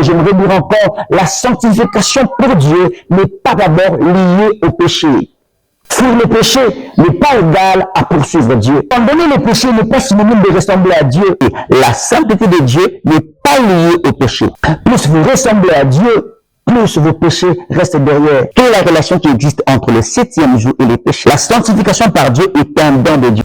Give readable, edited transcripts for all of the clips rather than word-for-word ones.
j'aimerais dire encore, la sanctification pour Dieu n'est pas d'abord liée au péché. Fuir le péché n'est pas égal à poursuivre Dieu. Abandonner le péché n'est pas synonyme de ressembler à Dieu. Et la sainteté de Dieu n'est pas liée au péché. Plus vous ressemblez à Dieu, plus vos péchés restent derrière. Quelle est la relation qui existe entre le 7e jour et les péchés? La sanctification par Dieu est un don de Dieu.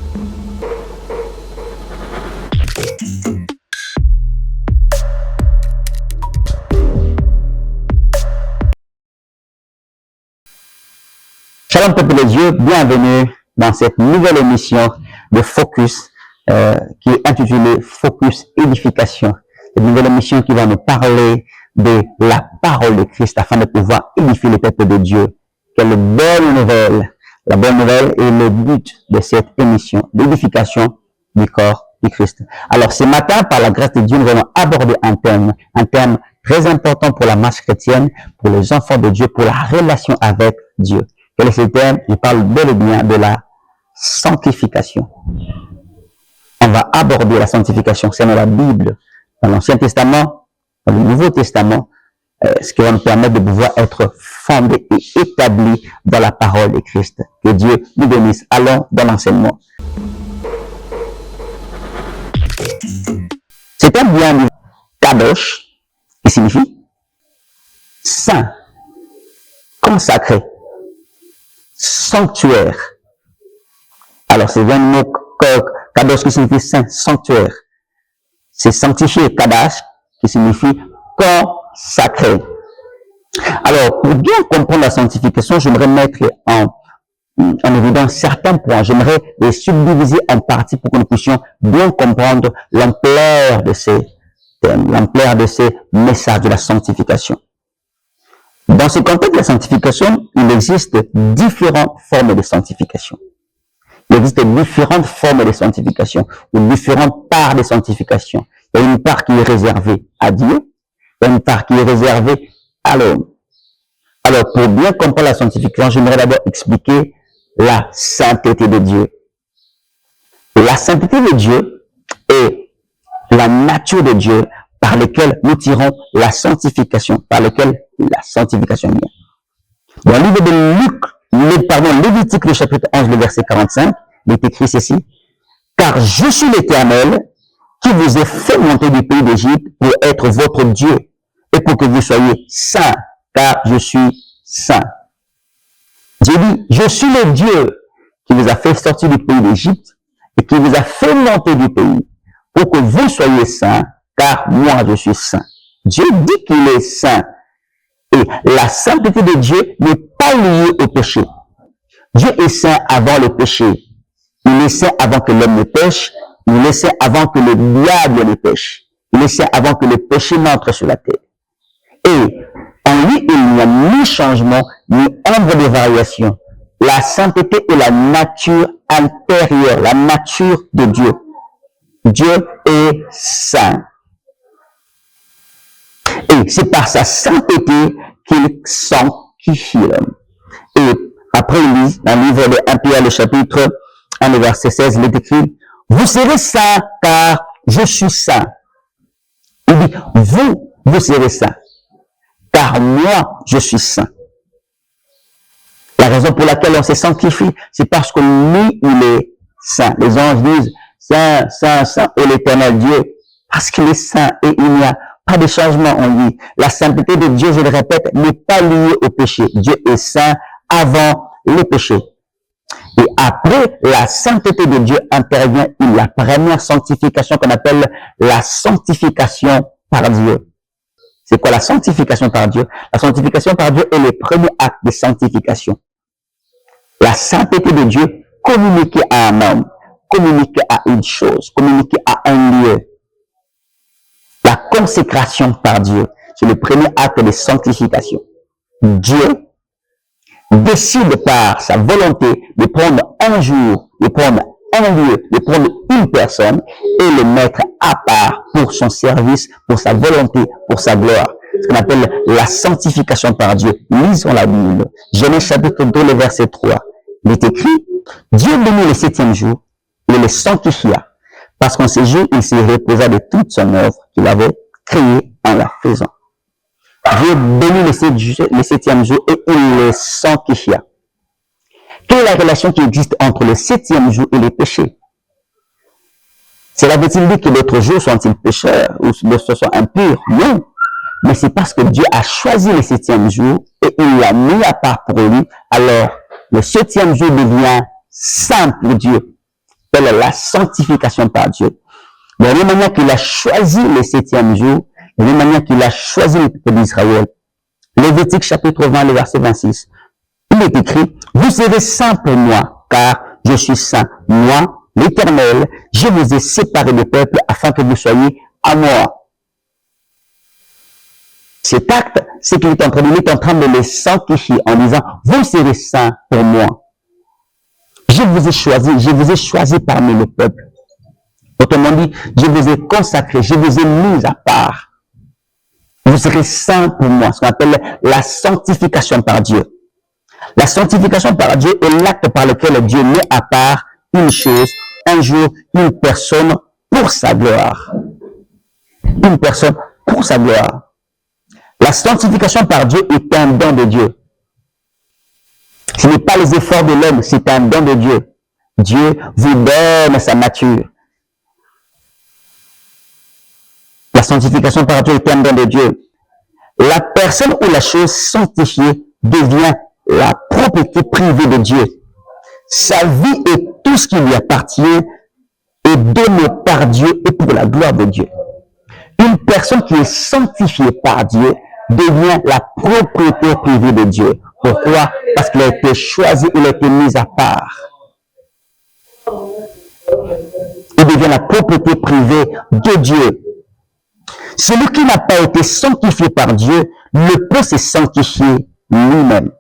Shalom peuple de Dieu, bienvenue dans cette nouvelle émission de Focus qui est intitulée Focus Édification. Cette nouvelle émission qui va nous parler de la parole de Christ afin de pouvoir édifier le peuple de Dieu. Quelle bonne nouvelle! La bonne nouvelle est le but de cette émission d'édification du corps du Christ. Alors ce matin, par la grâce de Dieu, nous allons aborder un thème très important pour la masse chrétienne, pour les enfants de Dieu, pour la relation avec Dieu. Quel est ce thème? Je parle bel et bien de la sanctification. On va aborder la sanctification, c'est dans la Bible, dans l'Ancien Testament, dans le Nouveau Testament, ce qui va nous permettre de pouvoir être fondés et établis dans la parole de Christ. Que Dieu nous bénisse. Allons dans l'enseignement. C'est un bien kadosh, qui signifie saint, consacré, sanctuaire. Alors, c'est bien le mot kadosh qui signifie saint, sanctuaire. C'est sanctifié, kadash, qui signifie consacré. Alors, pour bien comprendre la sanctification, j'aimerais mettre en évidence certains points. J'aimerais les subdiviser en parties pour que nous puissions bien comprendre l'ampleur de ces thèmes, l'ampleur de ces messages de la sanctification. Dans ce contexte de la sanctification, il existe différentes formes de sanctification. Il existe différentes formes de sanctification ou différentes parts de sanctification. Il y a une part qui est réservée à Dieu, il y a une part qui est réservée à l'homme. Alors, pour bien comprendre la sanctification, j'aimerais d'abord expliquer la sainteté de Dieu. La sainteté de Dieu est la nature de Dieu par laquelle nous tirons la sanctification, par laquelle la sanctification vient. Dans le livre de Lévitique, le chapitre 11, le verset 45, il est écrit ceci: « Car je suis l'Éternel qui vous ai fait monter du pays d'Égypte pour être votre Dieu et pour que vous soyez saints, car je suis saint. » Dieu dit, je suis le Dieu qui vous a fait sortir du pays d'Égypte et qui vous a fait monter du pays pour que vous soyez saints, car moi je suis saint. Dieu dit qu'il est saint. Et la sainteté de Dieu n'est pas liée au péché. Dieu est saint avant le péché. Il est saint avant que l'homme ne pêche. Il est saint avant que le diable ne pêche. Il est saint avant que le péché n'entre sur la terre. Et en lui, il n'y a ni changement, ni ombre de variation. La sainteté est la nature intérieure, la nature de Dieu. Dieu est saint. Et c'est par sa sainteté qu'il sanctifie l'homme. Et après, il dit, dans le livre de 1 Pierre, le chapitre 1, le verset 16, il est écrit, vous serez saints, car je suis saint. Il dit, vous serez saints, car moi, je suis saint. La raison pour laquelle on se sanctifie, c'est parce que lui, il est saint. Les anges disent, saint, saint, saint, est l'Éternel Dieu, parce qu'il est saint et il n'y a pas de changement en lui. La sainteté de Dieu, je le répète, n'est pas liée au péché. Dieu est saint avant le péché. Et après la sainteté de Dieu intervient la première sanctification qu'on appelle la sanctification par Dieu. C'est quoi la sanctification par Dieu? La sanctification par Dieu est le premier acte de sanctification. La sainteté de Dieu communiquée à un homme, communiquée à une chose, communiquée à un lieu. La consécration par Dieu, c'est le premier acte de sanctification. Dieu décide par sa volonté de prendre un jour, de prendre un lieu, de prendre une personne et le mettre à part pour son service, pour sa volonté, pour sa gloire. Ce qu'on appelle la sanctification par Dieu. Lisons la Bible. Genèse chapitre 2, le verset 3. Il est écrit, Dieu bénit le 7e jour, il le sanctifia, parce qu'en ce jour, il se reposa de toute son œuvre qu'il avait créée en la faisant. Dieu bénit le septième jour et il le sanctifia. Quelle est la relation qui existe entre le septième jour et les péchés? Cela veut-il dire que d'autres jours sont-ils pécheurs ou d'autres sont impurs? Non. Mais c'est parce que Dieu a choisi le septième jour et il l'a mis à part pour lui. Alors, le septième jour devient saint pour Dieu. Telle est la sanctification par Dieu. De la même manière qu'il a choisi le septième jour, de la même manière qu'il a choisi le peuple d'Israël. Lévitique chapitre 20, le verset 26. Il est écrit, vous serez saints pour moi, car je suis saint. Moi, l'Éternel, je vous ai séparés des peuples afin que vous soyez à moi. Cet acte, c'est qu'il est en train de les sanctifier en disant, vous serez saints pour moi. Je vous ai choisi parmi le peuple. Autrement dit, je vous ai consacré, je vous ai mis à part. Vous serez saints pour moi, ce qu'on appelle la sanctification par Dieu. La sanctification par Dieu est l'acte par lequel Dieu met à part une chose, un jour, une personne pour sa gloire. Une personne pour sa gloire. La sanctification par Dieu est un don de Dieu. Ce n'est pas les efforts de l'homme, c'est un don de Dieu. Dieu vous donne sa nature. La sanctification par Dieu est un don de Dieu. La personne ou la chose sanctifiée devient la propriété privée de Dieu. Sa vie et tout ce qui lui appartient est donné par Dieu et pour la gloire de Dieu. Une personne qui est sanctifiée par Dieu devient la propriété privée de Dieu. Pourquoi? Parce qu'il a été choisi, il a été mis à part. Il devient la propriété privée de Dieu. Celui qui n'a pas été sanctifié par Dieu ne peut se sanctifier lui-même.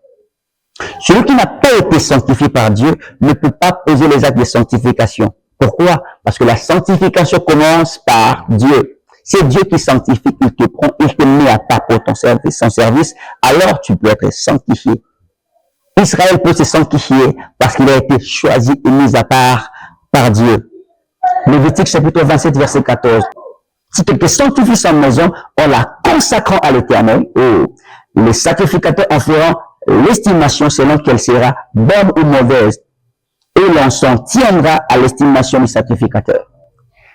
Celui qui n'a pas été sanctifié par Dieu ne peut pas poser les actes de sanctification. Pourquoi? Parce que la sanctification commence par Dieu. C'est Dieu qui sanctifie, il te prend, il te met à part pour son service, alors tu peux être sanctifié. Israël peut se sanctifier parce qu'il a été choisi et mis à part par Dieu. Lévitique chapitre 27, verset 14. Si quelqu'un sanctifie sa maison en la consacrant à l'Éternel, les sacrificateurs en feront l'estimation selon qu'elle sera bonne ou mauvaise, et l'on s'en tiendra à l'estimation du sacrificateur.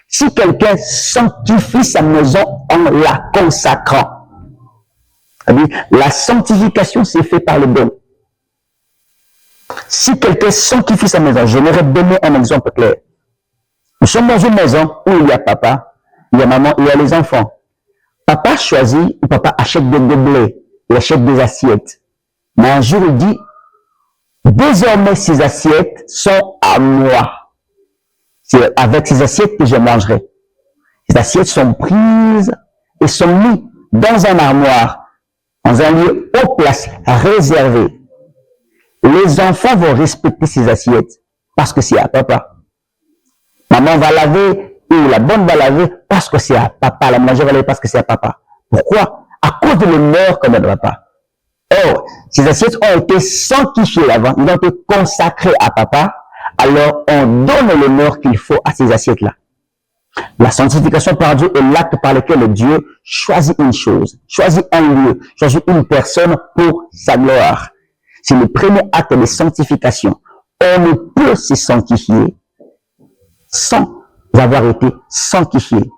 Si quelqu'un sanctifie sa maison en la consacrant, la sanctification s'est faite par le don. Si quelqu'un sanctifie sa maison, j'aimerais donner un exemple clair. Nous sommes dans une maison où il y a papa, il y a maman, il y a les enfants. Papa choisit, ou papa achète des gobelets, il achète des assiettes. Mais un jour, il dit, désormais, ces assiettes sont à moi. C'est avec ces assiettes que je mangerai. Ces assiettes sont prises et sont mises dans un armoire, dans un lieu haut place, réservé. Les enfants vont respecter ces assiettes parce que c'est à papa. Maman va laver, ou la bonne va laver parce que c'est à papa. La manger va laver parce que c'est à papa. Pourquoi? À cause de l'honneur qu'on a de papa. Or, ces assiettes ont été sanctifiées avant, ils ont été consacrées à papa, alors on donne l'honneur qu'il faut à ces assiettes-là. La sanctification par Dieu est l'acte par lequel Dieu choisit une chose, choisit un lieu, choisit une personne pour sa gloire. C'est le premier acte de sanctification. On ne peut se sanctifier sans avoir été sanctifié.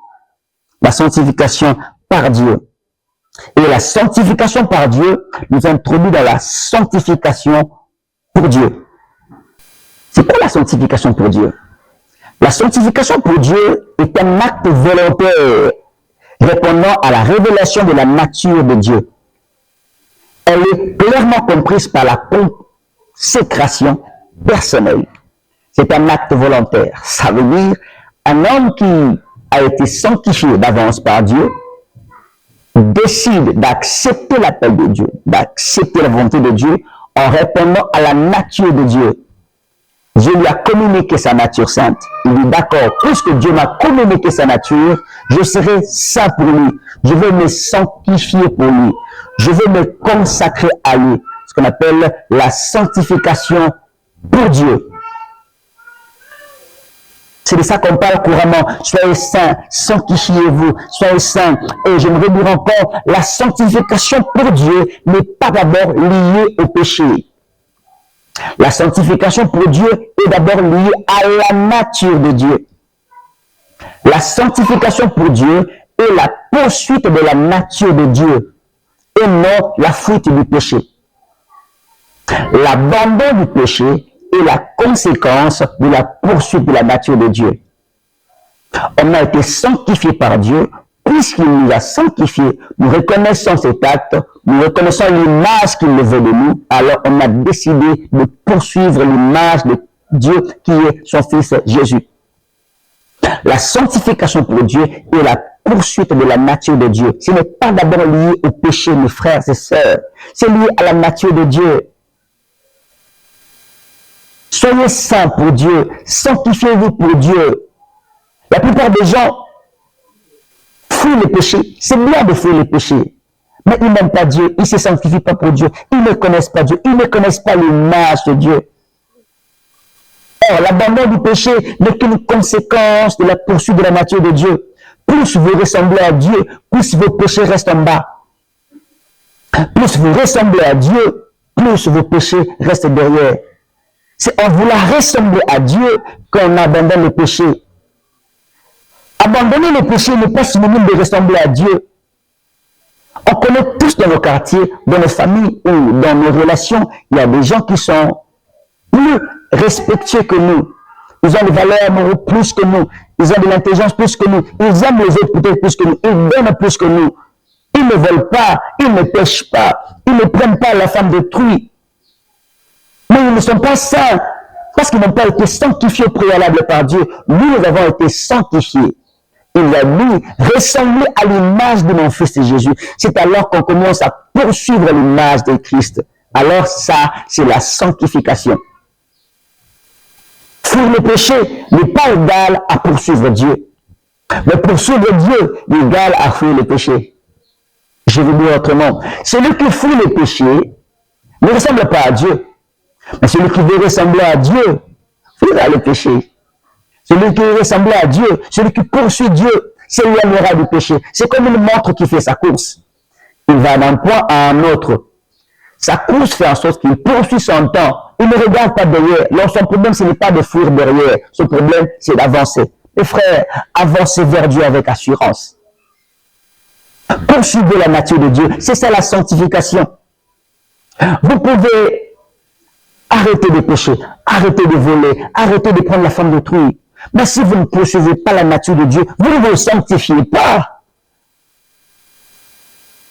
La sanctification par Dieu. Et la sanctification par Dieu nous introduit dans la sanctification pour Dieu. C'est quoi la sanctification pour Dieu? La sanctification pour Dieu est un acte volontaire répondant à la révélation de la nature de Dieu. Elle est clairement comprise par la consécration personnelle. C'est un acte volontaire. Ça veut dire un homme qui a été sanctifié d'avance par Dieu décide d'accepter l'appel de Dieu, d'accepter la volonté de Dieu en répondant à la nature de Dieu. Dieu lui a communiqué sa nature sainte. Il dit, d'accord, puisque Dieu m'a communiqué sa nature, je serai saint pour lui. Je vais me sanctifier pour lui. Je vais me consacrer à lui. Ce qu'on appelle la sanctification pour Dieu. C'est de ça qu'on parle couramment. Soyez saints, sanctifiez-vous, soyez saints. Et j'aimerais dire encore, la sanctification pour Dieu n'est pas d'abord liée au péché. La sanctification pour Dieu est d'abord liée à la nature de Dieu. La sanctification pour Dieu est la poursuite de la nature de Dieu et non la fuite du péché. L'abandon du péché est la conséquence de la poursuite de la nature de Dieu. On a été sanctifié par Dieu. Puisqu'il nous a sanctifiés, nous reconnaissons cet acte, nous reconnaissons l'image qu'il veut de nous, alors on a décidé de poursuivre l'image de Dieu qui est son Fils Jésus. La sanctification pour Dieu est la poursuite de la nature de Dieu. Ce n'est pas d'abord lié au péché, mes frères et sœurs. C'est lié à la nature de Dieu. Soyez saints pour Dieu. Sanctifiez-vous pour Dieu. La plupart des gens fuient le péché. C'est bien de fuir le péché. Mais ils n'aiment pas Dieu. Ils ne se sanctifient pas pour Dieu. Ils ne connaissent pas Dieu. Ils ne connaissent pas l'image de Dieu. Or, l'abandon du péché n'est qu'une conséquence de la poursuite de la nature de Dieu. Plus vous ressemblez à Dieu, plus vos péchés restent en bas. Plus vous ressemblez à Dieu, plus vos péchés restent derrière. C'est en voulant ressembler à Dieu qu'on abandonne le péché. Abandonner le péché n'est pas synonyme de ressembler à Dieu. On connaît tous dans nos quartiers, dans nos familles ou dans nos relations, il y a des gens qui sont plus respectueux que nous. Ils ont des valeurs morales plus que nous. Ils ont de l'intelligence plus que nous. Ils aiment les autres peut-être plus que nous. Ils donnent plus que nous. Ils ne volent pas. Ils ne pêchent pas. Ils ne prennent pas la femme d'autrui. Mais ils ne sont pas saints parce qu'ils n'ont pas été sanctifiés au préalable par Dieu. Nous avons été sanctifiés. Il a dit, ressembler à l'image de mon Fils Jésus. C'est alors qu'on commence à poursuivre l'image de Christ. Alors ça, c'est la sanctification. Fuir le péché n'est pas égal à poursuivre Dieu. Mais poursuivre Dieu est égal à fuir le péché. Je vais dire autrement. Celui qui fuit le péché ne ressemble pas à Dieu. Mais celui qui veut ressembler à Dieu fuira le péché. Celui qui veut ressembler à Dieu, celui qui poursuit Dieu, s'éloignera du péché. C'est comme une montre qui fait sa course. Il va d'un point à un autre. Sa course fait en sorte qu'il poursuit son temps. Il ne regarde pas derrière. Alors son problème, ce n'est pas de fuir derrière. Son problème, c'est d'avancer. Mes frères, avancez vers Dieu avec assurance. Poursuivez la nature de Dieu. C'est ça la sanctification. Vous pouvez arrêter de pécher, arrêter de voler, arrêter de prendre la femme d'autrui. Mais si vous ne poursuivez pas la nature de Dieu, vous ne vous sanctifiez pas.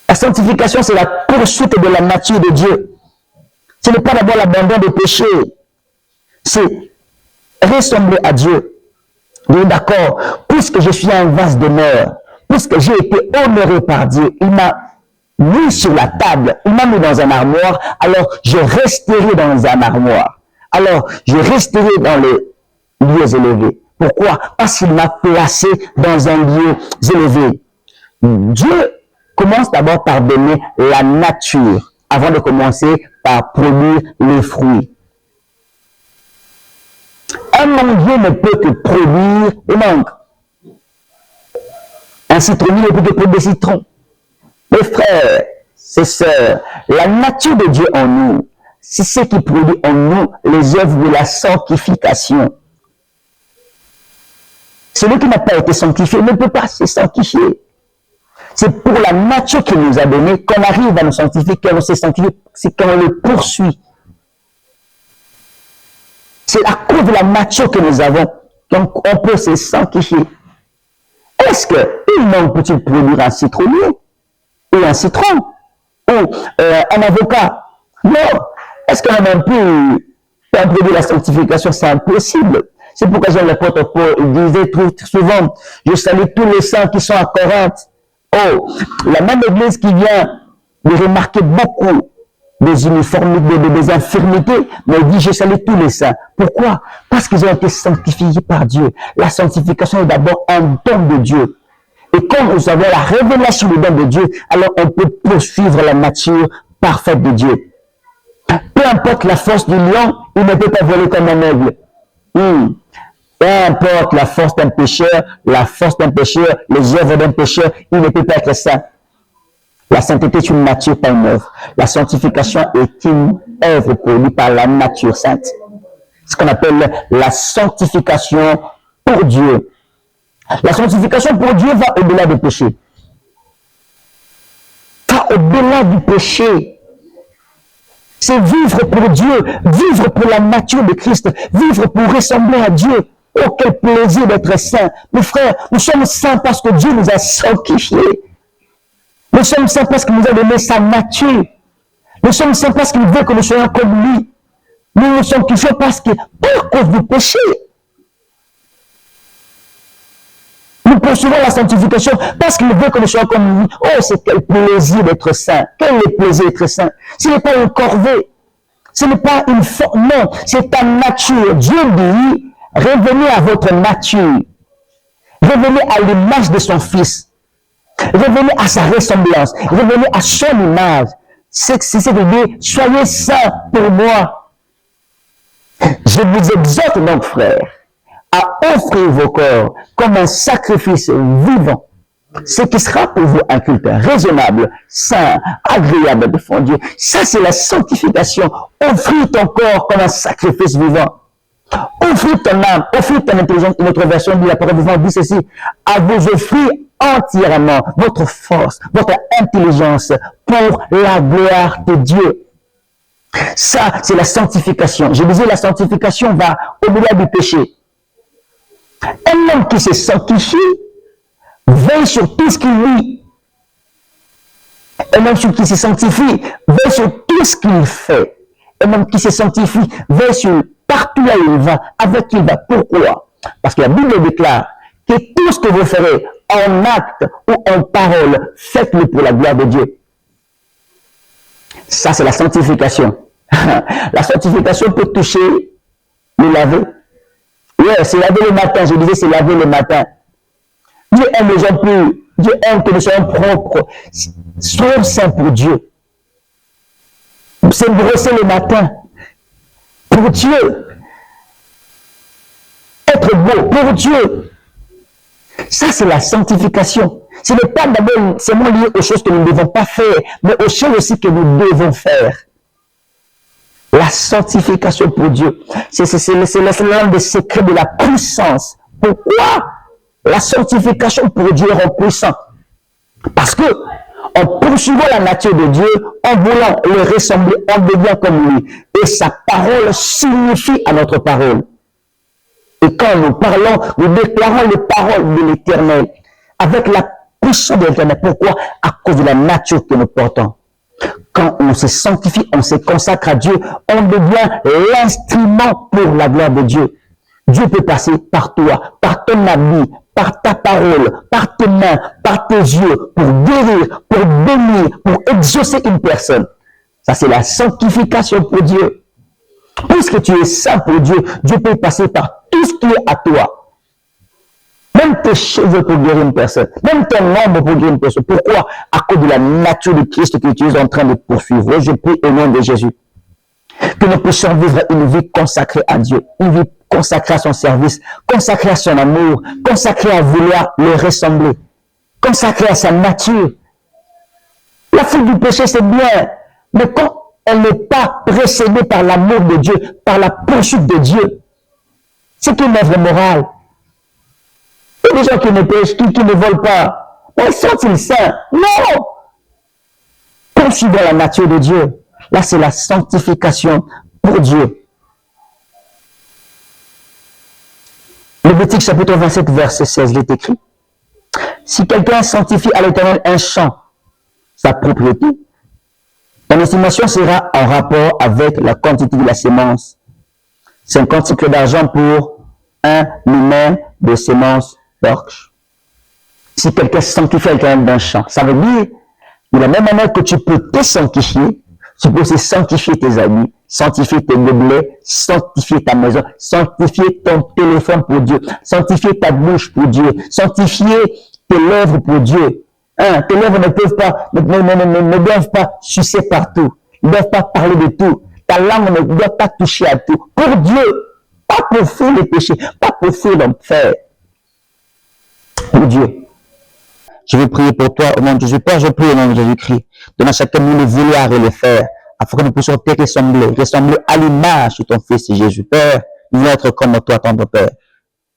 La sanctification, c'est la poursuite de la nature de Dieu. Ce n'est pas d'abord l'abandon des péchés. C'est ressembler à Dieu. Vous êtes d'accord? Puisque je suis un vase d'honneur, puisque j'ai été honoré par Dieu, il m'a mis sur la table, il m'a mis dans un armoire, alors je resterai dans un armoire. Alors, je resterai dans les lieux élevés. Pourquoi? Parce qu'il m'a placé dans un lieu élevé. Dieu commence d'abord par donner la nature, avant de commencer par produire les fruits. Un manguier ne peut que produire des mangues. Un citronnier ne peut que produire des citrons. Mes frères, c'est sœurs, la nature de Dieu en nous, c'est ce qui produit en nous les œuvres de la sanctification. Celui qui n'a pas été sanctifié ne peut pas se sanctifier. C'est pour la nature qu'il nous a donnée qu'on arrive à nous sanctifier, qu'on se sanctifie, c'est qu'on le poursuit. C'est à cause de la nature que nous avons qu'on peut se sanctifier. Est-ce qu'une mangue peut-il produire un citronnier ou un citron ou un avocat? Non. Est-ce qu'on a même pu faire produire la sanctification? C'est impossible. C'est pourquoi l'apôtre Paul disait souvent, je salue tous les saints qui sont à Corinthe. Oh, la même église qui vient de remarquer beaucoup des uniformités, des infirmités, mais il dit, je salue tous les saints. Pourquoi? Parce qu'ils ont été sanctifiés par Dieu. La sanctification est d'abord un don de Dieu. Et quand nous avons la révélation du don de Dieu, alors on peut poursuivre la nature parfaite de Dieu. Peu importe la force du lion, il ne peut pas voler comme un aigle. Peu importe la force d'un pécheur, les œuvres d'un pécheur, il ne peut pas être saint. La sainteté est une nature, pas une œuvre. La sanctification est une œuvre produite par la nature sainte. Ce qu'on appelle la sanctification pour Dieu. La sanctification pour Dieu va au-delà du péché. Va au-delà du péché. C'est vivre pour Dieu, vivre pour la nature de Christ, vivre pour ressembler à Dieu. Oh, quel plaisir d'être saint. Mes frères, nous sommes saints parce que Dieu nous a sanctifiés. Nous sommes saints parce qu'il nous a donné sa nature. Nous sommes saints parce qu'il veut que nous soyons comme lui. Nous nous sanctifions parce que, par cause du péché, nous poursuivons la sanctification parce qu'il veut que nous soyons comme lui. Oh, c'est quel plaisir d'être saint. Quel est le plaisir d'être saint? Ce n'est pas une corvée. Ce n'est pas une forme. Non, c'est ta nature. Dieu dit, revenez à votre nature. Revenez à l'image de son Fils. Revenez à sa ressemblance. Revenez à son image. C'est ce que dit, soyez saints pour moi. Je vous exhorte donc, frères, à offrir vos corps comme un sacrifice vivant, ce qui sera pour vous un culte raisonnable, saint, agréable devant Dieu. Ça, c'est la sanctification. Offrir ton corps comme un sacrifice vivant. Offrir ton âme, offrir ton intelligence. Une autre version dit, la parole de Dieu dit ceci, à vous offrir entièrement votre force, votre intelligence pour la gloire de Dieu. Ça, c'est la sanctification. Je disais, la sanctification va au-delà du péché. Un homme qui se sanctifie veille sur tout ce qu'il vit. Un homme qui se sanctifie veille sur tout ce qu'il fait. Un homme qui se sanctifie veille sur partout là où il va, avec qui il va. Pourquoi? Parce que la Bible déclare que tout ce que vous ferez en acte ou en parole, faites-le pour la gloire de Dieu. Ça, c'est la sanctification. La sanctification peut toucher le laver. Oui, c'est laver le matin. Je disais, c'est laver le matin. Dieu aime les gens purs. Dieu aime que nous soyons propres. Soyons saints pour Dieu. C'est brosser le matin. Pour Dieu. Être beau pour Dieu. Ça, c'est la sanctification. Ce n'est pas d'abord seulement lié aux choses que nous ne devons pas faire, mais aux choses aussi que nous devons faire. La sanctification pour Dieu. C'est l'un des secrets de la puissance. Pourquoi la sanctification pour Dieu rend puissant? Parce que, en poursuivant la nature de Dieu, en voulant le ressembler, on devient comme lui. Et sa parole signifie à notre parole. Et quand nous parlons, nous déclarons les paroles de l'Éternel avec la puissance de l'Éternel. Pourquoi? À cause de la nature que nous portons. Quand on se sanctifie, on se consacre à Dieu, on devient l'instrument pour la gloire de Dieu. Dieu peut passer par toi, par ton habit, par ta parole, par tes mains, par tes yeux, pour guérir, pour bénir, pour exaucer une personne. Ça, c'est la sanctification pour Dieu. Puisque tu es saint pour Dieu, Dieu peut passer par tout ce qui est à toi. Même tes cheveux pour guérir une personne. Même ton ombre pour guérir une personne. Pourquoi? À cause de la nature de Christ que tu es en train de poursuivre. Je prie au nom de Jésus. Que nous puissions vivre une vie consacrée à Dieu. Une vie consacrée à son service. Consacrée à son amour. Consacrée à vouloir le ressembler. Consacrée à sa nature. La fuite du péché, c'est bien. Mais quand elle n'est pas précédée par l'amour de Dieu, par la poursuite de Dieu, c'est une œuvre morale. Il y a des gens qui ne pêchent, qui ne volent pas. Mais sont-ils saints? Non! Poursuivons la nature de Dieu. Là, c'est la sanctification pour Dieu. Lévitique chapitre 27, verset 16, il est écrit. Si quelqu'un sanctifie à l'Éternel un champ, sa propriété, ton estimation sera en rapport avec la quantité de la sémence. 50 cycles d'argent pour un humain de sémence d'orge. Si quelqu'un sanctifie quelqu'un d'un champ, ça veut dire, de la même manière que tu peux te sanctifier, tu peux aussi sanctifier tes amis, sanctifier tes gobelets, sanctifier ta maison, sanctifier ton téléphone pour Dieu, sanctifier ta bouche pour Dieu, sanctifier tes lèvres pour Dieu. Tes lèvres ne doivent pas sucer partout, ne doivent pas parler de tout. Ta langue ne doit pas toucher à tout. Pour Dieu, pas pour fuir les péchés, pas pour fuir l'enfer. Mon Dieu, je veux prier pour toi au nom de Jésus. Père, je prie au nom de Jésus-Christ. Donne à chacun de nous le vouloir et le faire, afin que nous puissions te ressembler à l'image de ton Fils Jésus. Père, nous voulons être comme toi, ton Père.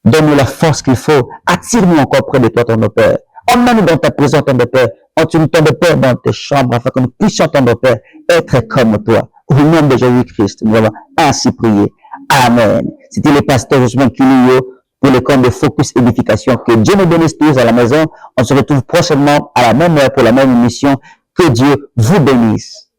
Donne-nous la force qu'il faut. Attire-nous encore près de toi, ton Père. Emmène-nous dans ta présence, ton Père. Emmène-nous, ton Père, dans tes chambres, afin que nous puissions, ton Père, être comme toi. Au nom de Jésus-Christ, nous avons ainsi prié. Amen. C'était le pasteur Josué Kilio pour le camp de Focus Édification. Que Dieu nous bénisse tous à la maison. On se retrouve prochainement à la même heure pour la même émission. Que Dieu vous bénisse.